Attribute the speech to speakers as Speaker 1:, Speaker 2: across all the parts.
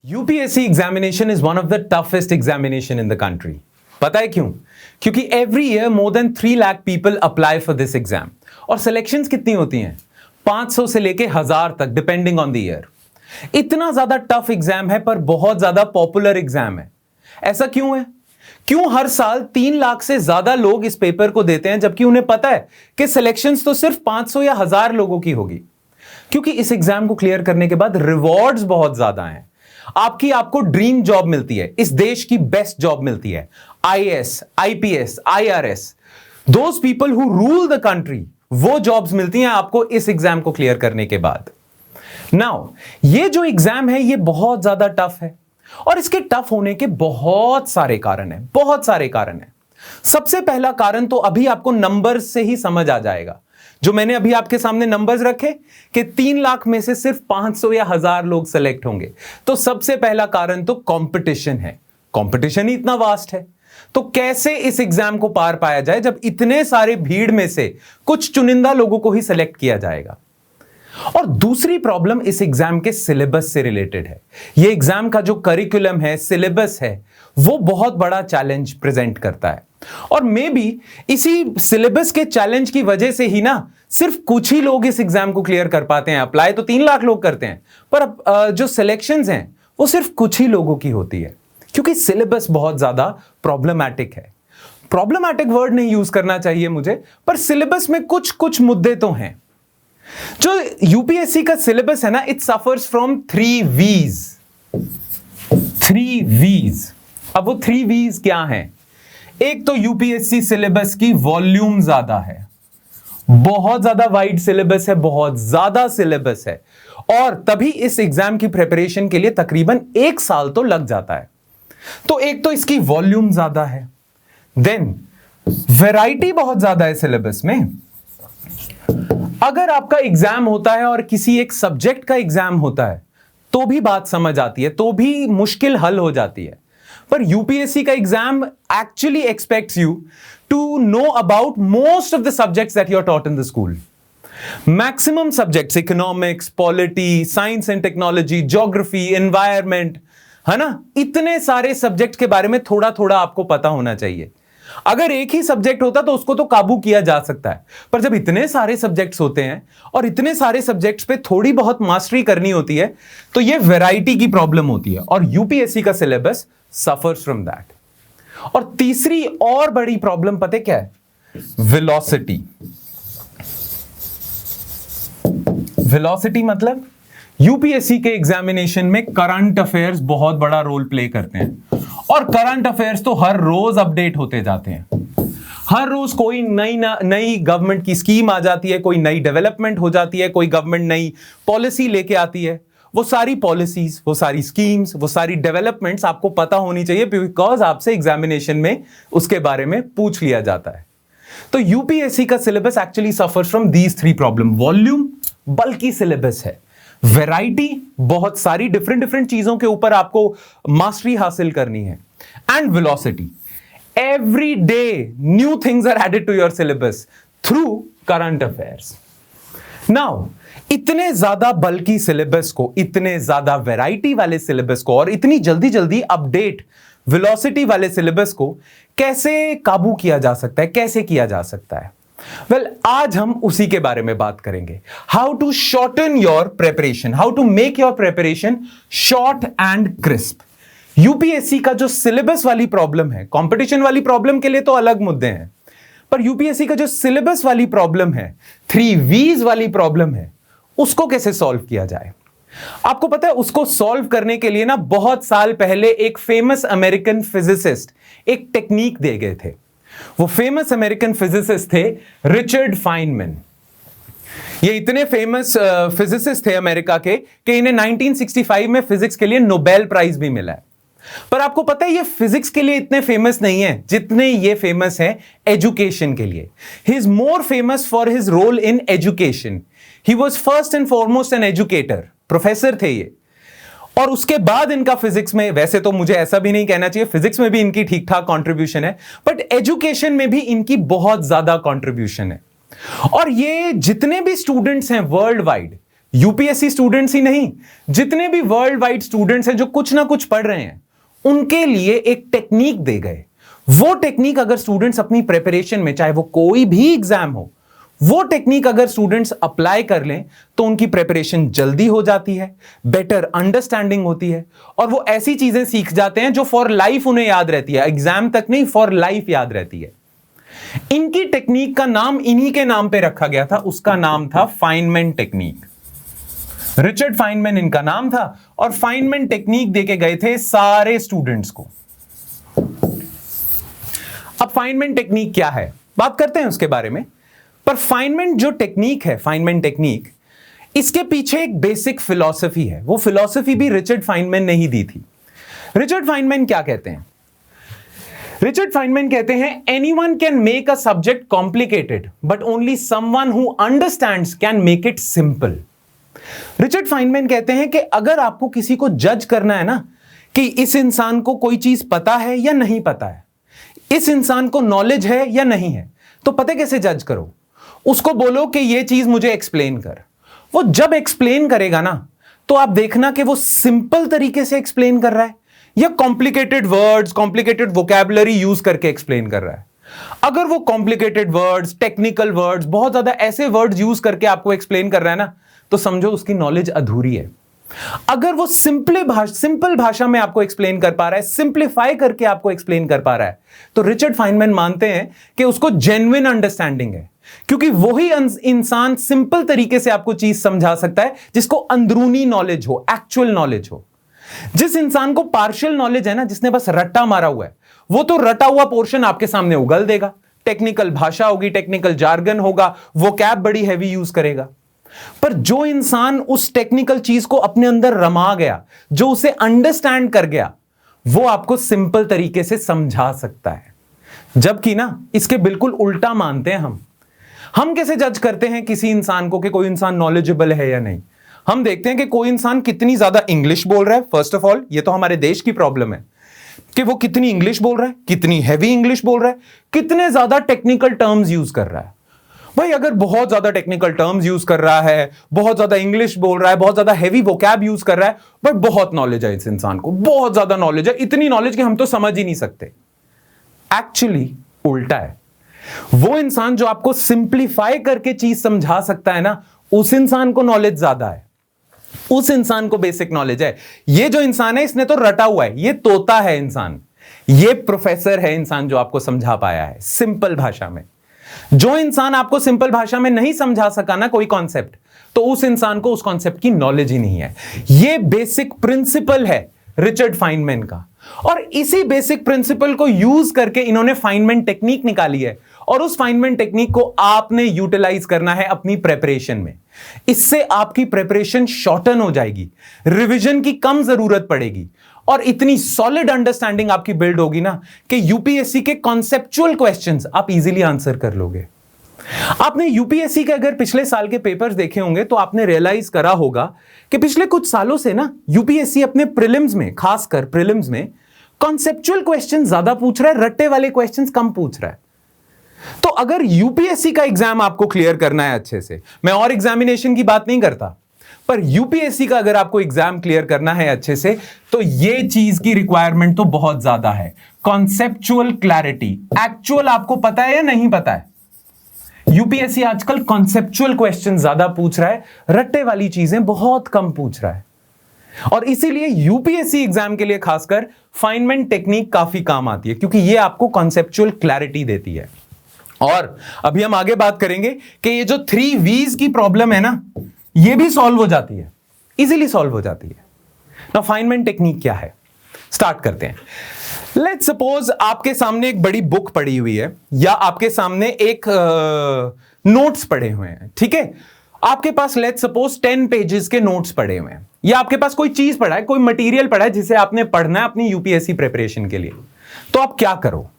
Speaker 1: UPSC examination is one of the toughest examination in the country. पता है क्यों? क्योंकि every year more than 3 lakh people apply for this exam और selections कितनी होती हैं? 500 से लेके 1000 तक डिपेंडिंग ऑन द ईयर। इतना ज्यादा टफ एग्जाम है पर बहुत ज्यादा पॉपुलर एग्जाम है। ऐसा क्यों है? क्यों हर साल 3 लाख से ज्यादा लोग इस पेपर को देते हैं जबकि उन्हें पता है कि सिलेक्शंस तो सिर्फ 500 या 1000 लोगों की होगी? क्योंकि इस एग्जाम को क्लियर करने के बाद रिवॉर्ड्स बहुत ज्यादा हैं। आपको ड्रीम जॉब मिलती है, इस देश की बेस्ट जॉब मिलती है, IAS, IPS, IRS, those people who rule the country, वो जॉब्स मिलती हैं आपको इस एग्जाम को क्लियर करने के बाद। नाउ ये जो एग्जाम है ये बहुत ज्यादा टफ है और इसके टफ होने के बहुत सारे कारण हैं। सबसे पहला कारण तो अभी आपको नंबर्स से ही समझ आ जाएगा, जो मैंने अभी आपके सामने नंबर्स रखे कि 3 लाख में से सिर्फ 500 या 1000 लोग सेलेक्ट होंगे। तो सबसे पहला कारण तो कंपटीशन है। कंपटीशन ही इतना वास्ट है, तो कैसे इस एग्जाम को पार पाया जाए जब इतने सारे भीड़ में से कुछ चुनिंदा लोगों को ही सेलेक्ट किया जाएगा। और दूसरी प्रॉब्लम इस एग्जाम के सिलेबस से रिलेटेड है। यह एग्जाम का जो करिकुलम है, सिलेबस है, वो बहुत बड़ा चैलेंज प्रेजेंट करता है। और मे बी इसी सिलेबस के चैलेंज की वजह से ही ना सिर्फ कुछ ही लोग इस एग्जाम को क्लियर कर पाते हैं। अप्लाई तो 3 लाख लोग करते हैं पर जो सिलेक्शंस हैं वो सिर्फ कुछ ही लोगों की होती है, क्योंकि सिलेबस बहुत ज्यादा प्रॉब्लमैटिक है। प्रॉब्लमैटिक वर्ड नहीं यूज करना चाहिए मुझे, पर सिलेबस में कुछ मुद्दे तो हैं। जो यूपीएससी का सिलेबस है ना, it suffers from 3 V's। 3 V's। अब वो 3 V's क्या हैं? एक तो यूपीएससी सिलेबस की वॉल्यूम ज्यादा है, बहुत ज्यादा वाइड सिलेबस है, बहुत ज्यादा सिलेबस है, और तभी इस एग्जाम की प्रिपरेशन के लिए तकरीबन 1 साल तो लग जाता है। तो एक तो इसकी वॉल्यूम ज्यादा है, देन वैरायटी बहुत ज्यादा है सिलेबस में। अगर आपका एग्जाम होता है और किसी एक सब्जेक्ट का एग्जाम होता है तो भी बात समझ आती है, तो भी मुश्किल हल हो जाती है। पर यूपीएससी का exam actually expects you to know about most of the subjects that you are taught in the school. Maximum subjects, economics, polity, science and technology, geography, environment, है ना, इतने सारे सब्जेक्ट के बारे में थोड़ा थोड़ा आपको पता होना चाहिए। अगर एक ही सब्जेक्ट होता तो उसको तो काबू किया जा सकता है, पर जब इतने सारे सब्जेक्ट्स होते हैं और इतने सारे सब्जेक्ट्स पे थोड़ी बहुत मास्टरी करनी होती है तो ये वैरायटी की प्रॉब्लम होती है, और यूपीएससी का सिलेबस सफर्स फ्रॉम दैट। और तीसरी और बड़ी प्रॉब्लम पता क्या है? वेलोसिटी। वेलोसिटी मतलब यूपीएससी के एग्जामिनेशन में करंट अफेयर्स बहुत बड़ा रोल प्ले करते हैं, और करंट अफेयर्स तो हर रोज अपडेट होते जाते हैं। हर रोज कोई नई गवर्नमेंट की स्कीम आ जाती है, कोई नई डेवलपमेंट हो जाती है, कोई गवर्नमेंट नई पॉलिसी लेके आती है। वो सारी पॉलिसीज, वो सारी स्कीम्स, वो सारी डेवलपमेंट्स आपको पता होनी चाहिए, बिकॉज आपसे एग्जामिनेशन में उसके बारे में पूछ लिया जाता है। तो यूपीएससी का syllabus actually suffers from these 3 problem. Volume, बल्कि सिलेबस है, वैरायटी, बहुत सारी डिफरेंट चीजों के ऊपर आपको मास्टरी हासिल करनी है, and velocity. Every day new things are added to your syllabus through current affairs. Now इतने ज्यादा बल्कि सिलेबस को, इतने ज्यादा वैरायटी वाले सिलेबस को और इतनी जल्दी अपडेट वेलोसिटी वाले सिलेबस को कैसे काबू किया जा सकता है, कैसे किया जा सकता है? आज हम उसी के बारे में बात करेंगे। How to shorten your preparation, how to make your preparation short and crisp. UPSC का जो सिलेबस वाली प्रॉब्लम है, कंपटीशन वाली प्रॉब्लम के लिए तो अलग मुद्दे हैं, पर यूपीएससी का जो सिलेबस वाली प्रॉब्लम है, 3 V's वाली प्रॉब्लम है, उसको कैसे सॉल्व किया जाए? आपको पता है उसको सॉल्व करने के लिए ना बहुत साल पहले एक फेमस अमेरिकन फिजिसिस्ट एक टेक्निक दे गए थे। वो फेमस अमेरिकन फिजिसिस्ट थे रिचर्ड फाइनमैन। ये इतने फेमस फिजिसिस्ट थे अमेरिका के कि इन्हें 1965 में फिजिक्स के लिए नोबेल प्राइज भी मिला है। पर आपको पता है ये फिजिक्स के लिए इतने फेमस नहीं है जितने ये फेमस है एजुकेशन के लिए। He is more famous for his role in education. He was first and foremost an educator, professor थे ये। और उसके बाद इनका फिजिक्स में, वैसे तो मुझे ऐसा भी नहीं कहना चाहिए, फिजिक्स में भी इनकी ठीक ठाक कंट्रीब्यूशन है, बट एजुकेशन में भी इनकी बहुत ज्यादा कंट्रीब्यूशन है। और ये जितने भी स्टूडेंट्स हैं वर्ल्ड वाइड, यूपीएससी स्टूडेंट्स ही नहीं, जितने भी वर्ल्ड वाइड स्टूडेंट्स हैं जो कुछ ना कुछ पढ़ रहे हैं, उनके लिए एक टेक्निक दे गए। वो टेक्निक अगर स्टूडेंट्स अपनी प्रिपरेशन में, चाहे वो कोई भी एग्जाम हो, वो टेक्निक अगर स्टूडेंट्स अप्लाई कर लें तो उनकी प्रिपरेशन जल्दी हो जाती है, बेटर अंडरस्टैंडिंग होती है, और वो ऐसी चीजें सीख जाते हैं जो फॉर लाइफ उन्हें याद रहती है, एग्जाम तक नहीं, फॉर लाइफ याद रहती है। इनकी टेक्निक का नाम इन्हीं के नाम पे रखा गया था, उसका नाम था फाइनमैन टेक्निक। रिचर्ड फाइनमैन इनका नाम था, और फाइनमैन टेक्निक देके गए थे सारे स्टूडेंट्स को। अब फाइनमैन टेक्निक क्या है, बात करते हैं उसके बारे में। पर फाइनमैन जो टेक्निक है, फाइनमैन टेक्निक, इसके पीछे एक बेसिक फिलॉसफी है। वो फिलॉसफी भी रिचर्ड फाइनमैन ने ही दी थी। रिचर्ड फाइनमैन क्या कहते हैं? रिचर्ड फाइनमैन कहते हैं, anyone can make a subject complicated but only someone who understands can make it simple. Richard Feynman कहते हैं कि अगर आपको किसी को जज करना है ना, कि इस इंसान को कोई चीज पता है या नहीं पता है, इस इंसान को नॉलेज है या नहीं है, तो पता कैसे जज करो? उसको बोलो कि ये चीज मुझे एक्सप्लेन कर। वो जब एक्सप्लेन करेगा ना, तो आप देखना कि वो सिंपल तरीके से एक्सप्लेन कर रहा है या complicated words, complicated vocabulary use करके एक्सप्लेन कर रहा है। अगर वो कॉम्प्लिकेटेड वर्ड्स, टेक्निकल वर्ड्स, बहुत ज्यादा ऐसे वर्ड्स यूज करके आपको एक्सप्लेन कर रहा है ना, तो समझो उसकी नॉलेज अधूरी है। अगर वो सिंपल भाषा में आपको एक्सप्लेन कर पा रहा है, सिंप्लीफाई करके आपको एक्सप्लेन कर पा रहा है, तो रिचर्ड फाइनमैन मानते हैं कि उसको जेन्युइन अंडरस्टैंडिंग है, क्योंकि वही इंसान सिंपल तरीके से आपको चीज समझा सकता है जिसको अंदरूनी नॉलेज हो, एक्चुअल नॉलेज हो। जिस इंसान को पार्शियल नॉलेज है ना, जिसने बस रट्टा मारा हुआ है, वो तो रटा हुआ पोर्शन आपके सामने उगल देगा। टेक्निकल भाषा होगी, टेक्निकल जार्गन होगा, वोकैब बड़ी हैवी यूज करेगा। पर जो इंसान उस टेक्निकल चीज को अपने अंदर रमा गया, जो उसे अंडरस्टैंड कर गया, वो आपको सिंपल तरीके से समझा सकता है। जबकि ना, इसके बिल्कुल उल्टा मानते हैं हम कैसे जज करते हैं किसी इंसान को कि कोई इंसान नॉलेजेबल है या नहीं? हम देखते हैं कि कोई इंसान कितनी ज्यादा इंग्लिश बोल रहा है। फर्स्ट ऑफ ऑल, ये तो हमारे देश की प्रॉब्लम है कि वो कितनी इंग्लिश बोल रहा है, कितनी हैवी इंग्लिश बोल रहा है, कितने ज्यादा टेक्निकल टर्म्स यूज कर रहा है। भाई, अगर बहुत ज्यादा टेक्निकल टर्म्स यूज कर रहा है, बहुत ज्यादा इंग्लिश बोल रहा है, बहुत ज्यादा हैवी वोकैब यूज कर रहा है, बट बहुत नॉलेज है इस इंसान को, बहुत ज्यादा नॉलेज है, इतनी नॉलेज कि हम तो समझ ही नहीं सकते। एक्चुअली उल्टा है। वो इंसान जो आपको सिंप्लीफाई करके चीज समझा सकता है ना, उस इंसान को नॉलेज ज्यादा है, उस इंसान को बेसिक नॉलेज है। ये जो इंसान है, इसने तो रटा हुआ है, ये तोता है इंसान, ये प्रोफेसर है इंसान जो आपको समझा पाया है सिंपल भाषा में। जो इंसान आपको सिंपल भाषा में नहीं समझा सका ना कोई कॉन्सेप्ट, तो उस इंसान को उस कॉन्सेप्ट की नॉलेज ही नहीं है। ये बेसिक प्रिंसिपल है रिचर्ड फाइनमैन का, और इसी बेसिक प्रिंसिपल को यूज करके इन्होंने फाइनमैन टेक्निक निकाली है, और उस फाइनमैन टेक्निक को आपने यूटिलाइज करना है अपनी प्रिपरेशन में। इससे आपकी प्रिपरेशन शॉर्टन हो जाएगी, रिवीजन की कम जरूरत पड़ेगी, और इतनी सॉलिड अंडरस्टैंडिंग आपकी बिल्ड होगी ना कि यूपीएससी के कॉन्सेप्चुअल क्वेश्चंस आप इजीली आंसर कर लोगे। आपने यूपीएससी के अगर पिछले साल के पेपर्स देखे होंगे तो आपने रियलाइज करा होगा कि पिछले कुछ सालों से ना यूपीएससी अपने प्रीलिम्स में, खासकर प्रीलिम्स में, कॉन्सेप्चुअल क्वेश्चन ज्यादा पूछ रहा है, रट्टे वाले क्वेश्चंस कम पूछ रहा है। तो अगर यूपीएससी का एग्जाम आपको क्लियर करना है अच्छे से, मैं और एग्जामिनेशन की बात नहीं करता, पर यूपीएससी का अगर आपको एग्जाम क्लियर करना है अच्छे से, तो ये चीज की रिक्वायरमेंट तो बहुत ज्यादा है, कॉन्सेप्चुअल क्लैरिटी। एक्चुअल आपको पता है या नहीं पता है? यूपीएससी आजकल कॉन्सेप्चुअल क्वेश्चन ज्यादा पूछ रहा है, रट्टे वाली चीजें बहुत कम पूछ रहा है, और इसीलिए यूपीएससी एग्जाम के लिए खासकर फाइनमैन टेक्निक काफी काम आती है, क्योंकि ये आपको कॉन्सेप्चुअल क्लैरिटी देती है। और अभी हम आगे बात करेंगे कि ये जो 3 V's की प्रॉब्लम है ना, ये भी सॉल्व हो जाती है, इजीली सॉल्व हो जाती है। ना फाइनमैन टेक्निक क्या है, स्टार्ट करते हैं। लेट्स सपोज आपके सामने एक बड़ी बुक पड़ी हुई है, या आपके सामने एक नोट्स पड़े हुए हैं, ठीक है? आपके पास लेट्स सपोज 10 पेजेस के नोट्स पड़े हुए हैं, या आपके पास कोई चीज पड़ा है, कोई मटेरियल पड़ा है जिसे आपने पढ़ना है अपनी यूपीएससी प्रिपरेशन के लिए। तो आप क्या करो?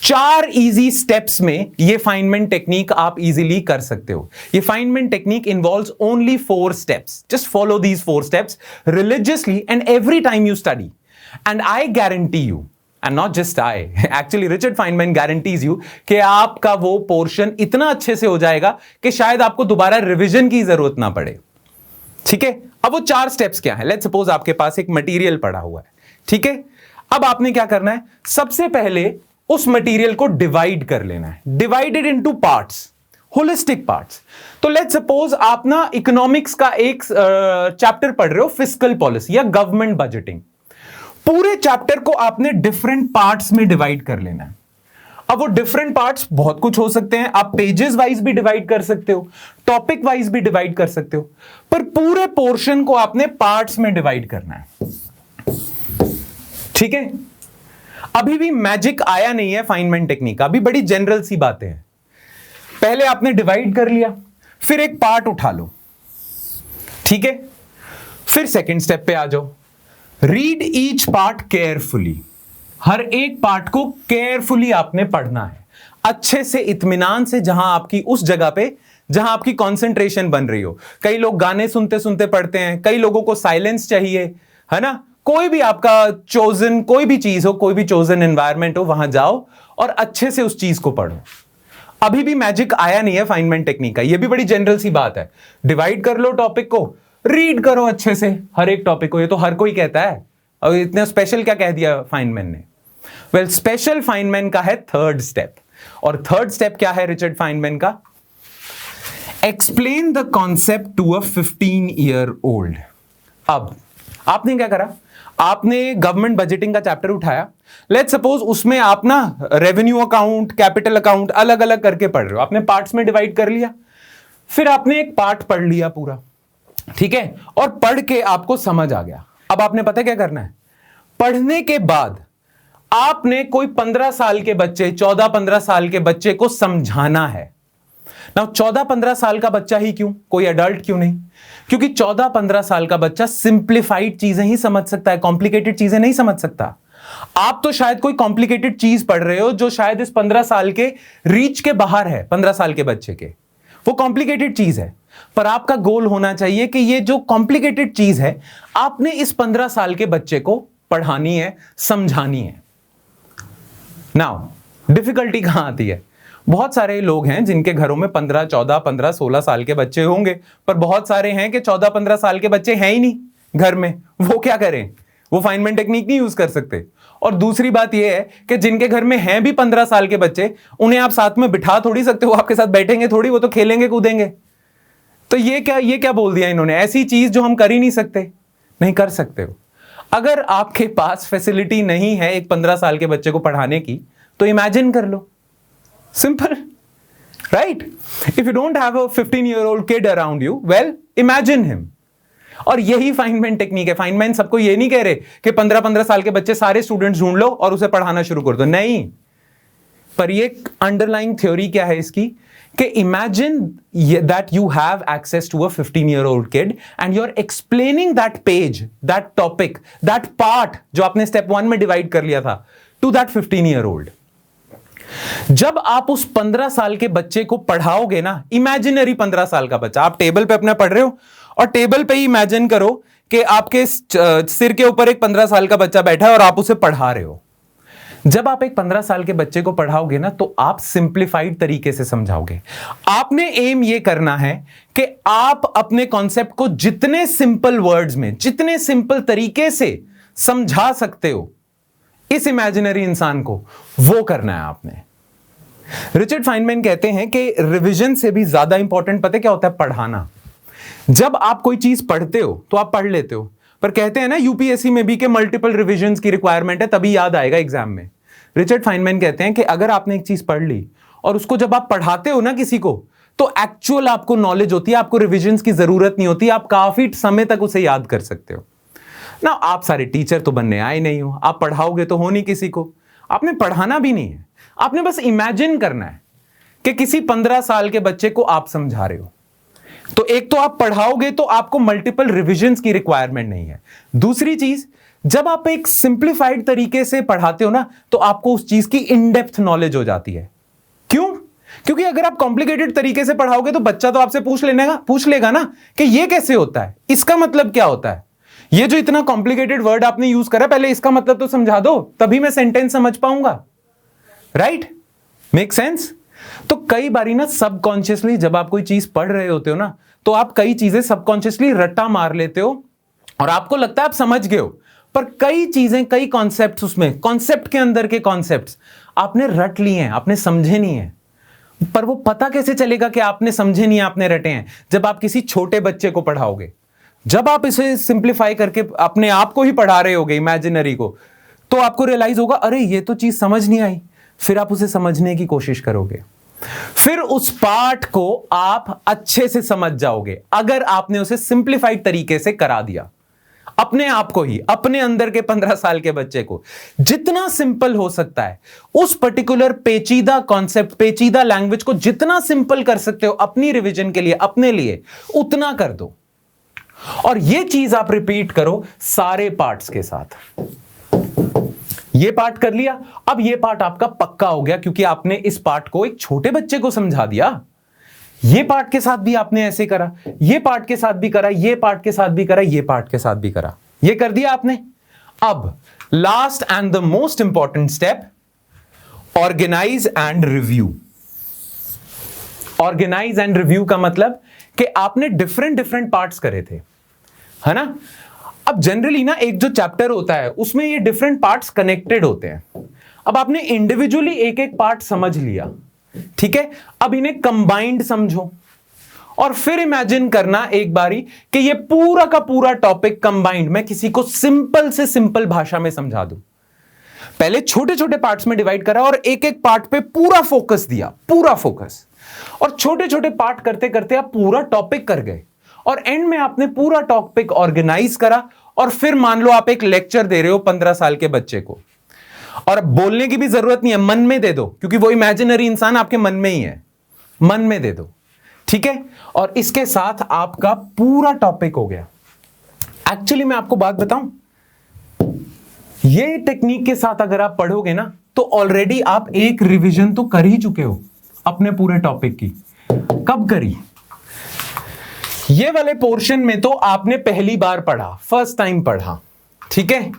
Speaker 1: 4 इजी स्टेप्स में ये फाइनमैन टेक्निक आप इजीली कर सकते हो। ये Feynman technique involves only 4 steps. Just follow these 4 steps religiously and every time you study, and I guarantee you, and not just I, actually Richard Feynman guarantees you कि आपका वो portion इतना अच्छे से हो जाएगा कि शायद आपको दोबारा रिवीजन की जरूरत ना पड़े। ठीक है, अब वो 4 स्टेप्स क्या है? लेट्स सपोज आपके पास एक मटेरियल पड़ा हुआ है, ठीक है। अब आपने क्या करना है, सबसे पहले उस मटेरियल को डिवाइड कर लेना है, divided into parts, holistic parts. तो लेट्स सपोज आप ना इकोनॉमिक्स का एक चैप्टर पढ़ रहे हो, फिस्कल पॉलिसी या गवर्नमेंट बजटिंग। पूरे चैप्टर को आपने डिफरेंट पार्ट्स में डिवाइड कर लेना है। अब वो डिफरेंट पार्ट्स बहुत कुछ हो सकते हैं, आप पेजेस वाइज भी डिवाइड कर सकते हो, टॉपिक वाइज भी डिवाइड कर सकते हो, पर पूरे पोर्शन को आपने पार्ट्स में डिवाइड करना है, ठीक है। अभी भी मैजिक आया नहीं है फाइनमेंट टेक्निक का, अभी बड़ी जनरल सी बातें हैं। पहले आपने डिवाइड कर लिया, फिर एक पार्ट उठा लो, ठीक है। फिर सेकंड स्टेप पे आ जाओ, रीड ईच पार्ट केयरफुली। हर एक पार्ट को केयरफुली आपने पढ़ना है, अच्छे से, इत्मीनान से, जहां आपकी उस जगह पे जहां आपकी कंसंट्रेशन बन रही हो। कई लोग गाने सुनते सुनते पढ़ते हैं, कई लोगों को साइलेंस चाहिए, है ना। कोई भी आपका चोजन कोई भी चीज हो, कोई भी चोजन एनवायरमेंट हो, वहां जाओ और अच्छे से उस चीज को पढ़ो। अभी भी मैजिक आया नहीं है फाइनमेंट टेक्निक का, यह भी बड़ी जनरल सी बात है। डिवाइड कर लो टॉपिक को, रीड करो अच्छे से हर एक टॉपिक को, ये तो हर कोई कहता है, और इतना स्पेशल क्या कह दिया फाइनमैन ने? वेल, स्पेशल फाइनमैन का है थर्ड स्टेप, और थर्ड स्टेप क्या है रिचर्ड फाइनमैन का? Explain the concept to a 15 year old. अब आपने क्या करा, आपने गवर्नमेंट बजटिंग का चैप्टर उठाया, लेट्स सपोज उसमें आप ना रेवेन्यू अकाउंट, कैपिटल अकाउंट अलग अलग करके पढ़ रहे हो, आपने पार्ट्स में डिवाइड कर लिया, फिर आपने एक पार्ट पढ़ लिया पूरा, ठीक है, और पढ़ के आपको समझ आ गया। अब आपने पता क्या करना है, पढ़ने के बाद आपने कोई 15 साल के बच्चे, 14-15 साल के बच्चे को समझाना है ना। 14-15 साल का बच्चा ही क्यों, कोई एडल्ट क्यों नहीं? क्योंकि 14-15 साल का बच्चा सिंप्लीफाइड चीजें ही समझ सकता है, कॉम्प्लिकेटेड चीजें नहीं समझ सकता। आप तो शायद कोई कॉम्प्लिकेटेड चीज पढ़ रहे हो जो शायद इस 15 साल के रीच के बाहर है, 15 साल के बच्चे के, वो कॉम्प्लिकेटेड चीज है। पर आपका गोल होना चाहिए कि ये जो कॉम्प्लिकेटेड चीज है आपने इस 15 साल के बच्चे को पढ़ानी है, समझानी है। नाउ डिफिकल्टी कहां आती है? बहुत सारे लोग हैं जिनके घरों में 15, 14, 15, 16 साल के बच्चे होंगे, पर बहुत सारे हैं कि 14-15 साल के बच्चे हैं ही नहीं घर में। वो क्या करें? वो फाइनमैन टेक्निक नहीं यूज कर सकते। और दूसरी बात यह है कि जिनके घर में हैं भी 15 साल के बच्चे, उन्हें आप साथ में बिठा थोड़ी सकते हो, आपके साथ बैठेंगे थोड़ी, वो तो खेलेंगे कूदेंगे। तो ये क्या बोल दिया इन्होंने? ऐसी चीज जो हम कर ही नहीं सकते, नहीं कर सकते हो। अगर आपके पास फैसिलिटी नहीं है एक 15 साल के बच्चे को पढ़ाने की, तो इमेजिन कर लो, simple, right? If you don't have a 15-year-old kid around you, well, imagine him. और यही फाइनमैन टेक्निक है। फाइनमैन सबको ये नहीं कह रहे कि 15-15 साल के बच्चे सारे स्टूडेंट्स ढूंढ लो और उसे पढ़ाना शुरू कर दो, नहीं। पर ये अंडरलाइंग थ्योरी क्या है इसकी, कि imagine that you have access to a 15-year-old kid and you're explaining that page, that topic, that part जो आपने स्टेप 1 में डिवाइड कर लिया था, to that 15-year-old। जब आप उस 15 साल के बच्चे को पढ़ाओगे ना, इमेजिनरी 15 साल का बच्चा, आप टेबल पे अपना पढ़ रहे हो और टेबल पे ही इमेजिन करो कि आपके सिर के ऊपर एक 15 साल का बच्चा बैठा है और आप उसे पढ़ा रहे हो। जब आप एक 15 साल के बच्चे को पढ़ाओगे ना, तो आप सिंप्लीफाइड तरीके से समझाओगे। आपने एम ये करना है कि आप अपने कॉन्सेप्ट को जितने सिंपल वर्ड्स में, जितने सिंपल तरीके से समझा सकते हो इस इमेजिनरी इंसान को, वो करना है आपने। रिचर्ड फाइनमैन कहते हैं कि रिवीजन से भी ज्यादा इंपॉर्टेंट पता है क्या होता है? पढ़ाना। जब आप कोई चीज पढ़ते हो तो आप पढ़ लेते हो, पर कहते हैं ना यूपीएससी में भी कि मल्टीपल रिवीजन्स की रिक्वायरमेंट है, तभी याद आएगा एग्जाम में। रिचर्ड फाइनमैन कहते हैं कि अगर आपने एक चीज पढ़ ली और उसको जब आप पढ़ाते हो ना किसी को, तो एक्चुअल आपको नॉलेज होती है, आपको रिवीजन्स की जरूरत नहीं होती, आप काफी समय तक उसे याद कर सकते हो ना। आप सारे टीचर तो बनने आए नहीं हो, आप पढ़ाओगे तो हो नहीं किसी को, आपने पढ़ाना भी नहीं है, आपने बस इमेजिन करना है कि किसी 15 साल के बच्चे को आप समझा रहे हो। तो एक तो आप पढ़ाओगे तो आपको मल्टीपल रिवीजन्स की रिक्वायरमेंट नहीं है। दूसरी चीज, जब आप एक सिंप्लीफाइड तरीके से पढ़ाते हो ना, तो आपको उस चीज की इन डेप्थ नॉलेज हो जाती है। क्यों? क्योंकि अगर आप कॉम्प्लिकेटेड तरीके से पढ़ाओगे तो बच्चा तो आपसे पूछ लेगा ना कि ये कैसे होता है, इसका मतलब क्या होता है, ये जो इतना कॉम्प्लिकेटेड वर्ड आपने यूज करा, पहले इसका मतलब तो समझा दो, तभी मैं सेंटेंस समझ पाऊंगा। राइट? Make sense? तो कई बारी ना सबकॉन्शियसली जब आप कोई चीज पढ़ रहे होते हो ना, तो आप कई चीजें सबकॉन्शियसली रट्टा मार लेते हो और आपको लगता है आप समझ गए हो, पर कई चीजें, कई कॉन्सेप्ट्स, उसमें कॉन्सेप्ट के अंदर के कॉन्सेप्ट्स आपने रट लिए हैं, आपने समझे नहीं है। पर वो पता कैसे चलेगा कि आपने समझे नहीं, आपने रटे हैं? जब आप किसी छोटे बच्चे को पढ़ाओगे, जब आप इसे सिंप्लीफाई करके अपने आप को ही पढ़ा रहे होगे, इमेजिनरी को, तो आपको रियलाइज होगा अरे ये तो चीज समझ नहीं आई। फिर आप उसे समझने की कोशिश करोगे, फिर उस पार्ट को आप अच्छे से समझ जाओगे अगर आपने उसे सिंप्लीफाइड तरीके से करा दिया। अपने आप को ही, अपने अंदर के 15 साल के बच्चे को जितना सिंपल हो सकता है, उस पर्टिकुलर पेचीदा कॉन्सेप्ट, पेचीदा लैंग्वेज को जितना सिंपल कर सकते हो अपनी रिवीजन के लिए, अपने लिए, उतना कर दो। और ये चीज आप रिपीट करो सारे पार्ट्स के साथ। ये पार्ट कर लिया, अब ये पार्ट आपका पक्का हो गया क्योंकि आपने इस पार्ट को एक छोटे बच्चे को समझा दिया। ये पार्ट के साथ भी आपने ऐसे करा, ये पार्ट के साथ भी करा, ये पार्ट के साथ भी करा, ये पार्ट के साथ भी करा, ये कर दिया आपने। अब last and the most important step, organise and review. Organise and review का मतलब कि आपने डिफरेंट पार्ट्स करे थे, है ना। अब जनरली ना एक जो चैप्टर होता है उसमें ये डिफरेंट पार्ट्स कनेक्टेड होते हैं। अब आपने इंडिविजुअली एक एक पार्ट समझ लिया, ठीक है। अब इन्हें कंबाइंड समझो और फिर इमेजिन करना एक बारी कि ये पूरा का पूरा टॉपिक कंबाइंड मैं किसी को सिंपल से सिंपल भाषा में समझा दूं। पहले छोटे छोटे पार्ट्स में डिवाइड करा और एक एक पार्ट पे पूरा फोकस दिया, पूरा फोकस, और छोटे छोटे पार्ट करते करते आप पूरा टॉपिक कर गए और एंड में आपने पूरा टॉपिक ऑर्गेनाइज करा। और फिर मान लो आप एक लेक्चर दे रहे हो 15 साल के बच्चे को, और बोलने की भी जरूरत नहीं है, मन में दे दो, क्योंकि वो इमेजिनरी इंसान आपके मन में ही है, मन में दे दो, ठीक है। और इसके साथ आपका पूरा टॉपिक हो गया। एक्चुअली मैं आपको बात बताऊं, ये टेक्निक के साथ अगर आप पढ़ोगे ना तो ऑलरेडी आप एक रिवीजन तो कर ही चुके हो अपने पूरे टॉपिक की। कब करी? ये वाले पोर्शन में तो आपने पहली बार पढ़ा, फर्स्ट टाइम पढ़ा, ठीक है।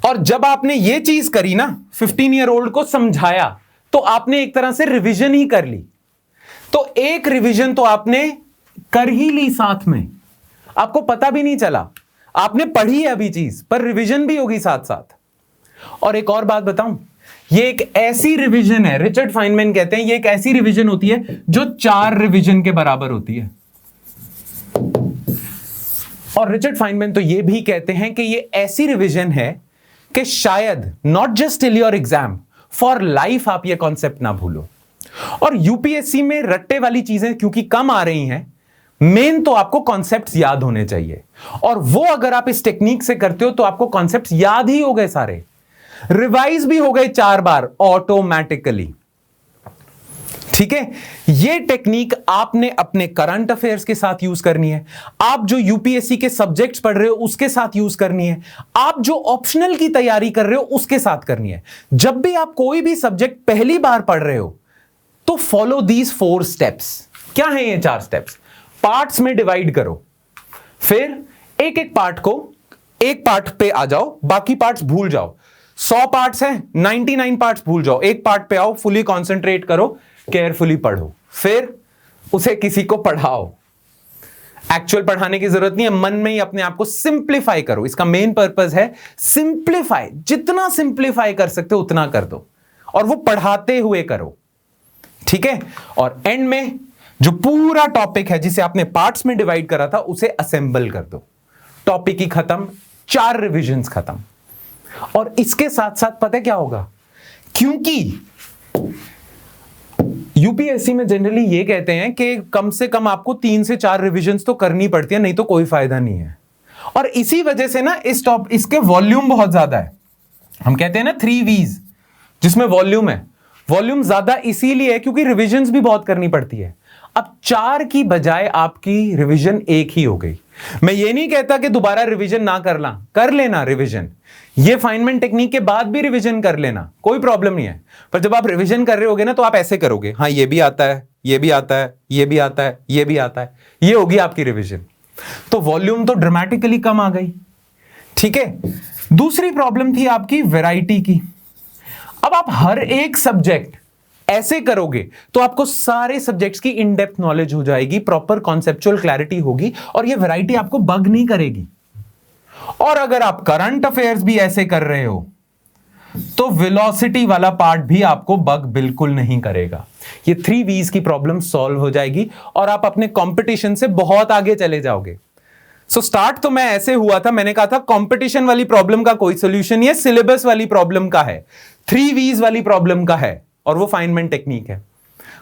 Speaker 1: और जब आपने ये चीज करी ना, 15 ईयर ओल्ड को समझाया, तो आपने एक तरह से रिवीजन ही कर ली। तो एक रिवीजन तो आपने कर ही ली साथ में, आपको पता भी नहीं चला, आपने पढ़ी है अभी चीज, पर रिवीजन भी होगी साथ साथ। और एक और बात बताऊं, ये एक ऐसी रिवीजन है, रिचर्ड फाइनमैन कहते हैं ये एक ऐसी रिवीजन होती है जो 4 रिवीजन के बराबर होती है। और रिचर्ड फाइनमैन तो ये भी कहते हैं कि ये ऐसी रिवीजन है कि शायद not just till your exam, for life आप ये कॉन्सेप्ट ना भूलो। और यूपीएससी में रट्टे वाली चीजें क्योंकि कम आ रही हैं, मेन तो आपको कॉन्सेप्ट्स याद होने चाहिए, और वो अगर आप इस टेक्निक से करते हो तो आपको कॉन्सेप्ट्स याद ही हो गए सारे, रिवाइज भी हो गए 4 बार ऑटोमेटिकली, ठीक है। ये टेक्निक आपने अपने करंट अफेयर्स के साथ यूज करनी है, आप जो यूपीएससी के सब्जेक्ट्स पढ़ रहे हो उसके साथ यूज करनी है, आप जो ऑप्शनल की तैयारी कर रहे हो उसके साथ करनी है। जब भी आप कोई भी सब्जेक्ट पहली बार पढ़ रहे हो तो फॉलो दीज 4 स्टेप्स। क्या है ये 4 स्टेप्स? पार्ट्स में डिवाइड करो, फिर एक एक पार्ट को, एक पार्ट पे आ जाओ, बाकी पार्ट्स भूल जाओ। 100 पार्ट्स हैं, 99 पार्ट्स भूल जाओ, एक पार्ट पे आओ, फुली कॉन्सेंट्रेट करो, केयरफुली पढ़ो, फिर उसे किसी को पढ़ाओ। एक्चुअल पढ़ाने की जरूरत नहीं है, मन में ही अपने आप को सिंप्लीफाई करो। इसका मेन पर्पस है सिंप्लीफाई, जितना सिंप्लीफाई कर सकते हो उतना कर दो, और वो पढ़ाते हुए करो, ठीक है। और एंड में जो पूरा टॉपिक है जिसे आपने पार्ट्स में डिवाइड करा था उसे असेंबल कर दो। टॉपिक ही खत्म, 4 रिविजन्स खत्म। और इसके साथ साथ पता है क्या होगा, क्योंकि यूपीएससी में जनरली ये कहते हैं कि कम से कम आपको 3 से 4 रिविजन्स तो करनी पड़ती है, नहीं तो कोई फायदा नहीं है। और इसी वजह से ना इसके वॉल्यूम बहुत ज्यादा है। हम कहते हैं ना 3 V's, जिसमें वॉल्यूम है। वॉल्यूम ज्यादा इसीलिए है क्योंकि रिविजन्स भी बहुत करनी पड़ती है। अब 4 की बजाय आपकी रिवीजन 1 ही हो गई। मैं ये नहीं कहता कि दोबारा रिवीजन ना कर लेना रिवीजन, ये फाइनमैन टेक्निक के बाद भी रिवीजन कर लेना, कोई प्रॉब्लम नहीं है। पर जब आप रिवीजन कर रहे होगे ना तो आप ऐसे करोगे, हाँ ये भी आता है, ये भी आता है, ये भी आता है, ये भी आता है, ये होगी आपकी रिवीजन। तो वॉल्यूम तो ड्रामेटिकली कम आ गई, ठीक है। दूसरी प्रॉब्लम थी आपकी वैरायटी की। अब आप हर एक सब्जेक्ट ऐसे करोगे तो आपको सारे सब्जेक्ट्स की इन डेप्थ नॉलेज हो जाएगी, प्रॉपर कॉन्सेप्चुअल क्लैरिटी होगी और ये वैरायटी आपको बग नहीं करेगी। और अगर आप करंट अफेयर्स भी ऐसे कर रहे हो तो वेलोसिटी वाला पार्ट भी आपको बग बिल्कुल नहीं करेगा। ये 3 V's की प्रॉब्लम सॉल्व हो जाएगी और आप अपने कंपटीशन से बहुत आगे चले जाओगे। सो स्टार्ट तो मैं ऐसे हुआ था, मैंने कहा था कंपटीशन वाली प्रॉब्लम का कोई सोल्यूशन नहीं है, सिलेबस वाली प्रॉब्लम का है, 3 V's वाली प्रॉब्लम का है और वो फाइनमेंट टेक्निक है।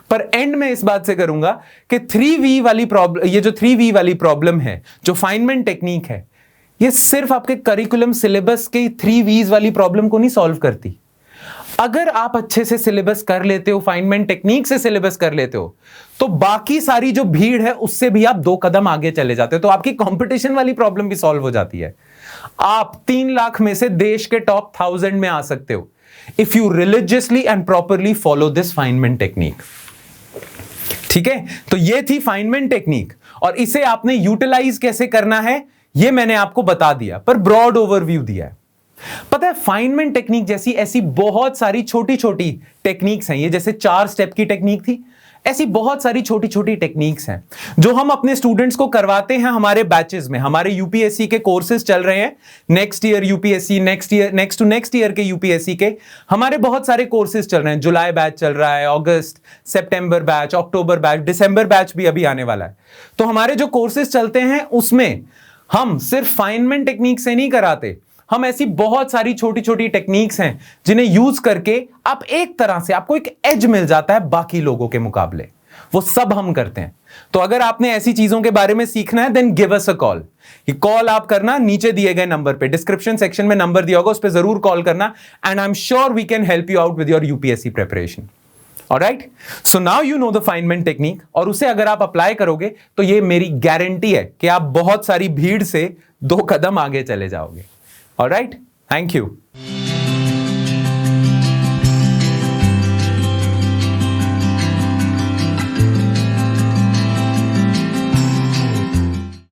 Speaker 1: पर एंड में इस बात से करूंगा कि 3V वाली प्रॉब्लम, ये जो 3V वाली प्रॉब्लम है, जो फाइनमेंट टेक्निक है, ये सिर्फ आपके करिकुलम सिलेबस के 3 V's वाली प्रॉब्लम को नहीं सॉल्व करती। अगर आप अच्छे से सिलेबस कर लेते हो, फाइनमेंट टेक्निक से सिलेबस कर लेते हो, तो बाकी सारी जो भीड़ है उससे भी आप 2 कदम आगे चले जाते हो, तो आपकी कंपटीशन वाली प्रॉब्लम भी सॉल्व हो जाती है। आप 3 लाख में से देश के टॉप 1000 में आ सकते हो if you religiously and properly follow this Feynman technique. ठीक है, तो ये थी फाइनमेंट टेक्निक और इसे आपने यूटिलाइज कैसे करना है ये मैंने आपको बता दिया, पर ब्रॉड ओवरव्यू दिया है। पता है फाइनमेंट टेक्निक जैसी ऐसी बहुत सारी छोटी छोटी टेक्निक्स हैं, ये जैसे 4 स्टेप की टेक्निक थी, ऐसी बहुत सारी छोटी छोटी टेक्निक्स हैं जो हम अपने स्टूडेंट्स को करवाते हैं हमारे बैचेस में। हमारे यूपीएससी के कोर्सेज चल रहे हैं, next year UPSC, next to next year के यूपीएससी के हमारे बहुत सारे कोर्सेज चल रहे हैं। जुलाई बैच चल रहा है, अगस्त, सितंबर बैच, अक्टूबर बैच, दिसंबर बैच भी अभी आने वाला है। तो हमारे जो कोर्सेज चलते हैं उसमें हम सिर्फ फाइनमेंट टेक्निक से नहीं कराते, हम ऐसी बहुत सारी छोटी छोटी टेक्निक्स हैं जिन्हें यूज करके आप एक तरह से, आपको एक एज मिल जाता है बाकी लोगों के मुकाबले, वो सब हम करते हैं। तो अगर आपने ऐसी चीजों के बारे में सीखना है then give us a call. ये कॉल आप करना नीचे दिए गए नंबर पे, डिस्क्रिप्शन सेक्शन में नंबर दिया होगा, उस पर जरूर कॉल करना and I am sure we can help you out with your UPSC preparation. Alright, so now you know the Feynman technique और उसे अगर आप अप्लाई करोगे तो ये मेरी गारंटी है कि आप बहुत सारी भीड़ से 2 कदम आगे चले जाओगे। Alright, thank you.